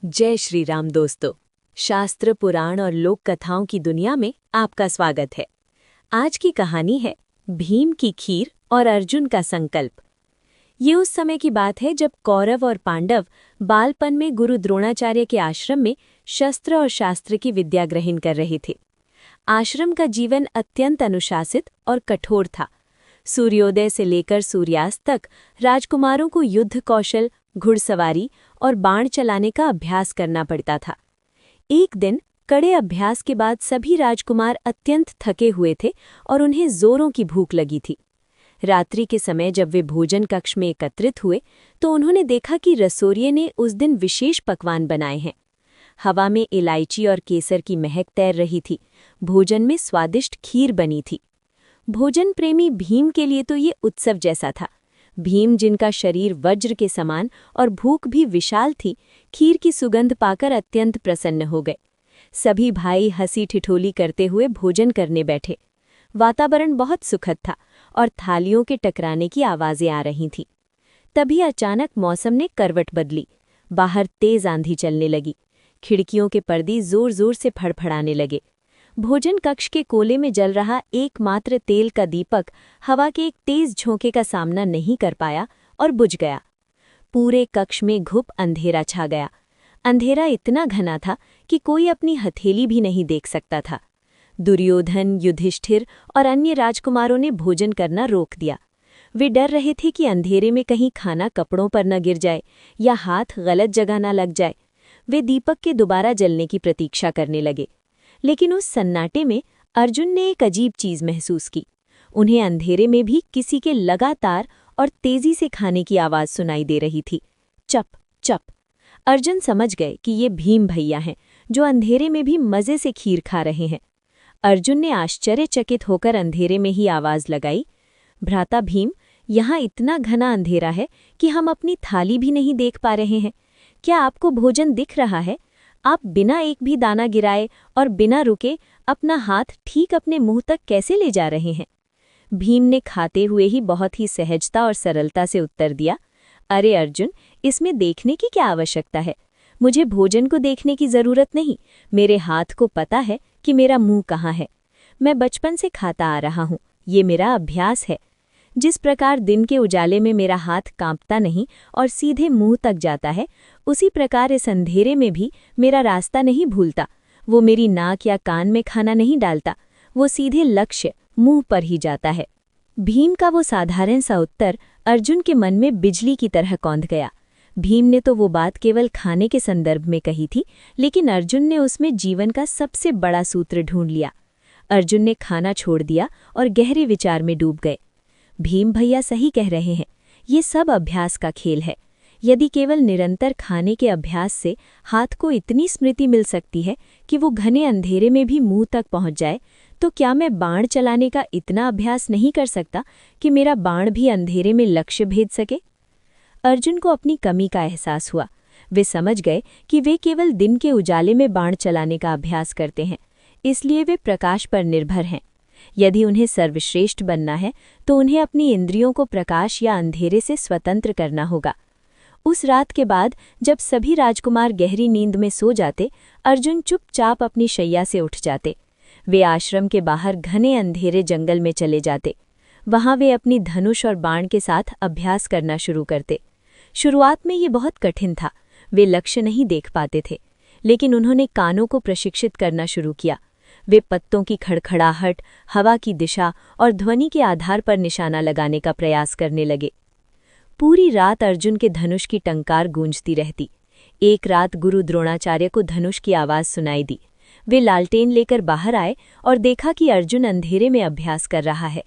जय श्री राम दोस्तों। शास्त्र, पुराण और लोक कथाओं की दुनिया में आपका स्वागत है। आज की कहानी है भीम की खीर और अर्जुन का संकल्प। ये उस समय की बात है जब कौरव और पांडव बालपन में गुरु द्रोणाचार्य के आश्रम में शस्त्र और शास्त्र की विद्या ग्रहण कर रहे थे। आश्रम का जीवन अत्यंत अनुशासित और कठोर था। सूर्योदय से लेकर सूर्यास्त तक राजकुमारों को युद्ध कौशल, घुड़सवारी और बाण चलाने का अभ्यास करना पड़ता था। एक दिन कड़े अभ्यास के बाद सभी राजकुमार अत्यंत थके हुए थे और उन्हें जोरों की भूख लगी थी। रात्रि के समय जब वे भोजन कक्ष में एकत्रित हुए तो उन्होंने देखा कि रसोइये ने उस दिन विशेष पकवान बनाए हैं। हवा में इलायची और केसर की महक तैर रही थी। भोजन में स्वादिष्ट खीर बनी थी। भोजन प्रेमी भीम के लिए तो ये उत्सव जैसा था। भीम, जिनका शरीर वज्र के समान और भूख भी विशाल थी, खीर की सुगंध पाकर अत्यंत प्रसन्न हो गए। सभी भाई हंसी ठिठोली करते हुए भोजन करने बैठे। वातावरण बहुत सुखद था और थालियों के टकराने की आवाजें आ रही थीं। तभी अचानक मौसम ने करवट बदली। बाहर तेज आंधी चलने लगी। खिड़कियों के पर्दे जोर जोर से फड़फड़ाने लगे। भोजन कक्ष के कोले में जल रहा एकमात्र तेल का दीपक हवा के एक तेज झोंके का सामना नहीं कर पाया और बुझ गया। पूरे कक्ष में घुप अंधेरा छा गया। अंधेरा इतना घना था कि कोई अपनी हथेली भी नहीं देख सकता था। दुर्योधन, युधिष्ठिर और अन्य राजकुमारों ने भोजन करना रोक दिया। वे डर रहे थे कि अंधेरे में कहीं खाना कपड़ों पर न गिर जाए या हाथ गलत जगह न लग जाए। वे दीपक के दोबारा जलने की प्रतीक्षा करने लगे। लेकिन उस सन्नाटे में अर्जुन ने एक अजीब चीज महसूस की। उन्हें अंधेरे में भी किसी के लगातार और तेजी से खाने की आवाज सुनाई दे रही थी। चप चप। अर्जुन समझ गए कि ये भीम भैया हैं जो अंधेरे में भी मजे से खीर खा रहे हैं। अर्जुन ने आश्चर्यचकित होकर अंधेरे में ही आवाज लगाई, भ्राता भीम, यहाँ इतना घना अंधेरा है कि हम अपनी थाली भी नहीं देख पा रहे हैं। क्या आपको भोजन दिख रहा है? आप बिना एक भी दाना गिराए और बिना रुके अपना हाथ ठीक अपने मुंह तक कैसे ले जा रहे हैं? भीम ने खाते हुए ही बहुत ही सहजता और सरलता से उत्तर दिया, अरे अर्जुन, इसमें देखने की क्या आवश्यकता है? मुझे भोजन को देखने की जरूरत नहीं। मेरे हाथ को पता है कि मेरा मुंह कहाँ है। मैं बचपन से खाता आ रहा हूँ। ये मेरा अभ्यास है। जिस प्रकार दिन के उजाले में मेरा हाथ कांपता नहीं और सीधे मुंह तक जाता है, उसी प्रकार इस अंधेरे में भी मेरा रास्ता नहीं भूलता। वो मेरी नाक या कान में खाना नहीं डालता। वो सीधे लक्ष्य मुंह पर ही जाता है। भीम का वो साधारण सा उत्तर अर्जुन के मन में बिजली की तरह कौंध गया। भीम ने तो वो बात केवल खाने के संदर्भ में कही थी, लेकिन अर्जुन ने उसमें जीवन का सबसे बड़ा सूत्र ढूंढ लिया। अर्जुन ने खाना छोड़ दिया और गहरे विचार में डूब गए। भीम भैया सही कह रहे हैं। ये सब अभ्यास का खेल है। यदि केवल निरंतर खाने के अभ्यास से हाथ को इतनी स्मृति मिल सकती है कि वो घने अंधेरे में भी मुंह तक पहुंच जाए, तो क्या मैं बाण चलाने का इतना अभ्यास नहीं कर सकता कि मेरा बाण भी अंधेरे में लक्ष्य भेद सके? अर्जुन को अपनी कमी का एहसास हुआ। वे समझ गए कि वे केवल दिन के उजाले में बाण चलाने का अभ्यास करते हैं, इसलिए वे प्रकाश पर निर्भर हैं। यदि उन्हें सर्वश्रेष्ठ बनना है तो उन्हें अपनी इंद्रियों को प्रकाश या अंधेरे से स्वतंत्र करना होगा। उस रात के बाद जब सभी राजकुमार गहरी नींद में सो जाते, अर्जुन चुपचाप अपनी शैया से उठ जाते। वे आश्रम के बाहर घने अंधेरे जंगल में चले जाते। वहां वे अपनी धनुष और बाण के साथ अभ्यास करना शुरू करते। शुरुआत में ये बहुत कठिन था। वे लक्ष्य नहीं देख पाते थे, लेकिन उन्होंने कानों को प्रशिक्षित करना शुरू किया। वे पत्तों की खड़खड़ाहट, हवा की दिशा और ध्वनि के आधार पर निशाना लगाने का प्रयास करने लगे। पूरी रात अर्जुन के धनुष की टंकार गूंजती रहती। एक रात गुरु द्रोणाचार्य को धनुष की आवाज सुनाई दी। वे लालटेन लेकर बाहर आए और देखा कि अर्जुन अंधेरे में अभ्यास कर रहा है।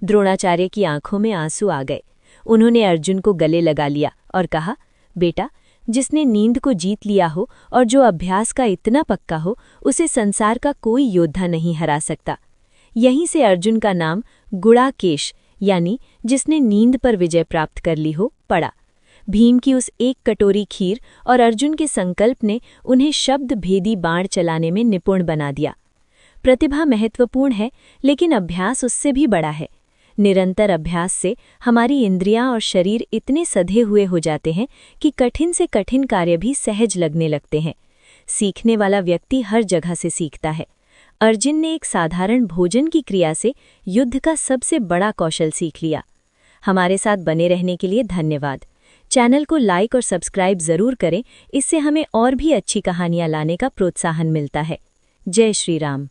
द्रोणाचार्य की आंखों में आंसू आ गए। उन्होंने अर्जुन को गले लगा लिया और कहा, बेटा, जिसने नींद को जीत लिया हो और जो अभ्यास का इतना पक्का हो, उसे संसार का कोई योद्धा नहीं हरा सकता। यहीं से अर्जुन का नाम गुड़ाकेश, यानी जिसने नींद पर विजय प्राप्त कर ली हो, पड़ा। भीम की उस एक कटोरी खीर और अर्जुन के संकल्प ने उन्हें शब्द भेदी बाण चलाने में निपुण बना दिया। प्रतिभा महत्वपूर्ण है, लेकिन अभ्यास उससे भी बड़ा है। निरंतर अभ्यास से हमारी इंद्रियां और शरीर इतने सधे हुए हो जाते हैं कि कठिन से कठिन कार्य भी सहज लगने लगते हैं। सीखने वाला व्यक्ति हर जगह से सीखता है। अर्जुन ने एक साधारण भोजन की क्रिया से युद्ध का सबसे बड़ा कौशल सीख लिया। हमारे साथ बने रहने के लिए धन्यवाद। चैनल को लाइक और सब्सक्राइब जरूर करें, इससे हमें और भी अच्छी कहानियां लाने का प्रोत्साहन मिलता है। जय श्री राम।